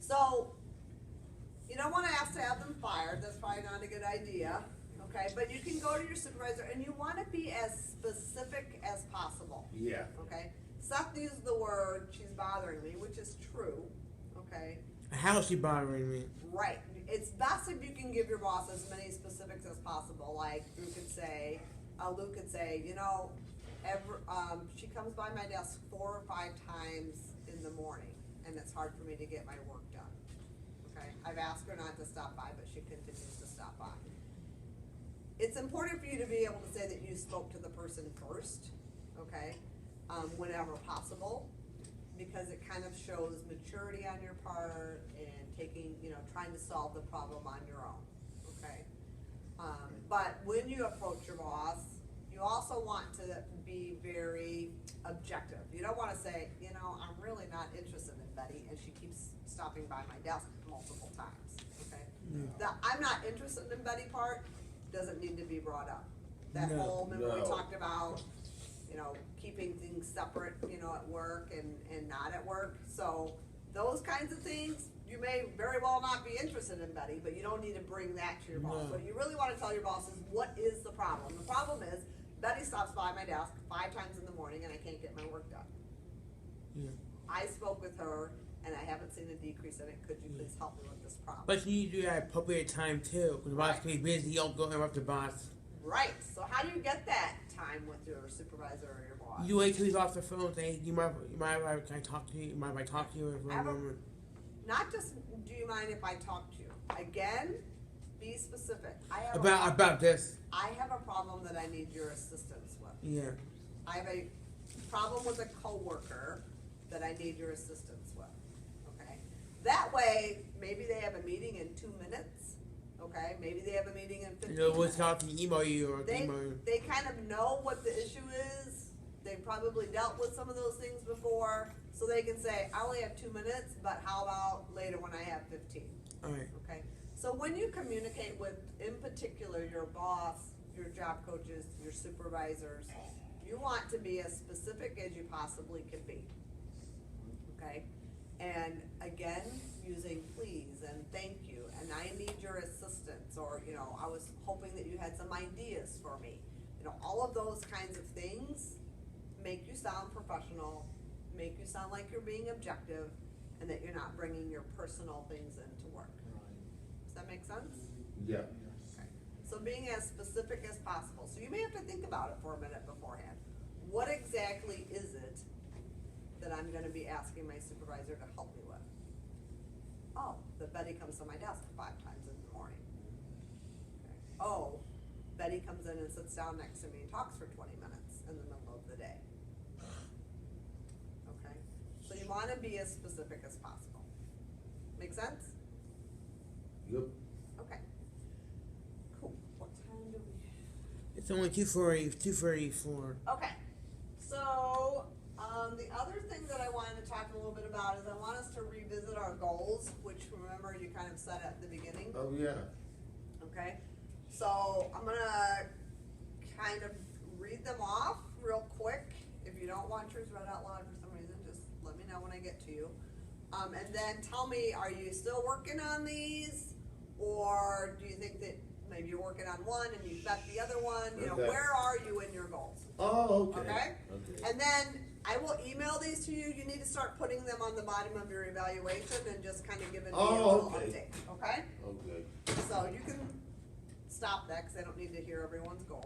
So, you don't want to have them fired, that's probably not a good idea, okay? But you can go to your supervisor and you want to be as specific as possible. Yeah. Okay? Seth used the word, she's bothering me, which is true, okay? How's she bothering me? Right. It's best if you can give your boss as many specifics as possible. Like Luke could say, you know, she comes by my desk 4 or 5 times in the morning, and it's hard for me to get my work done. Okay, I've asked her not to stop by, but she continues to stop by. It's important for you to be able to say that you spoke to the person first, okay, whenever possible, because it kind of shows maturity on your part and trying to solve the problem on your own, okay? But when you approach your boss, you also want to be very objective. You don't want to say, I'm really not interested in Betty, and she keeps stopping by my desk multiple times, okay? The I'm not interested in Betty part doesn't need to be brought up. That whole, remember we talked about, keeping things separate, at work and not at work. So those kinds of things, you may very well not be interested in Betty, but you don't need to bring that to your boss. What you really want to tell your boss is, what is the problem? The problem is, Betty stops by my desk 5 times in the morning and I can't get my work done. Yeah. I spoke with her and I haven't seen a decrease in it. Could you please help me with this problem? But you need to do that at appropriate time too, because the boss can be busy. You don't go interrupt the boss. Right. So how do you get that time with your supervisor or your boss? You wait till he's off the phone and say, you mind if I talk to you? You mind if I talk to you for a moment? Not just, do you mind if I talk to you? Again, be specific. About this. I have a problem that I need your assistance with. Yeah. I have a problem with a coworker that I need your assistance with. Okay? That way, maybe they have a meeting in 2 minutes. Okay? Maybe they have a meeting in 15 minutes. What's how to email you or email you. They kind of know what the issue is. They've probably dealt with some of those things before. So they can say, I only have 2 minutes, but how about later when I have 15? All right. Okay? So when you communicate with, in particular, your boss, your job coaches, your supervisors, you want to be as specific as you possibly can be. Okay? And again, using please and thank you and I need your assistance, or I was hoping that you had some ideas for me. All of those kinds of things make you sound professional, make you sound like you're being objective, and that you're not bringing your personal things into work. Does that make sense? Yeah. Okay. So being as specific as possible. So you may have to think about it for a minute beforehand. What exactly is it that I'm going to be asking my supervisor to help me with? Oh, that Betty comes to my desk 5 times in the morning. Okay. Oh, Betty comes in and sits down next to me and talks for 20 minutes in the middle of the day. Okay? So you want to be as specific as possible. Make sense? Yep. Okay. Cool. What time do we have? It's only 2:34. Okay. So, the other thing that I wanted to talk a little bit about is I want us to revisit our goals, which remember you kind of set at the beginning. Oh, yeah. Okay? So, I'm going to kind of read them off real quick. If you don't want yours read out loud for some reason, just let me know when I get to you. And then tell me, are you still working on these? Or do you think that maybe you're working on one and you've got the other one? Okay. Where are you in your goals? Oh, okay. Okay? Okay. And then I will email these to you. You need to start putting them on the bottom of your evaluation and just kind of giving me a little update. Okay? Okay. So you can stop that because I don't need to hear everyone's goals.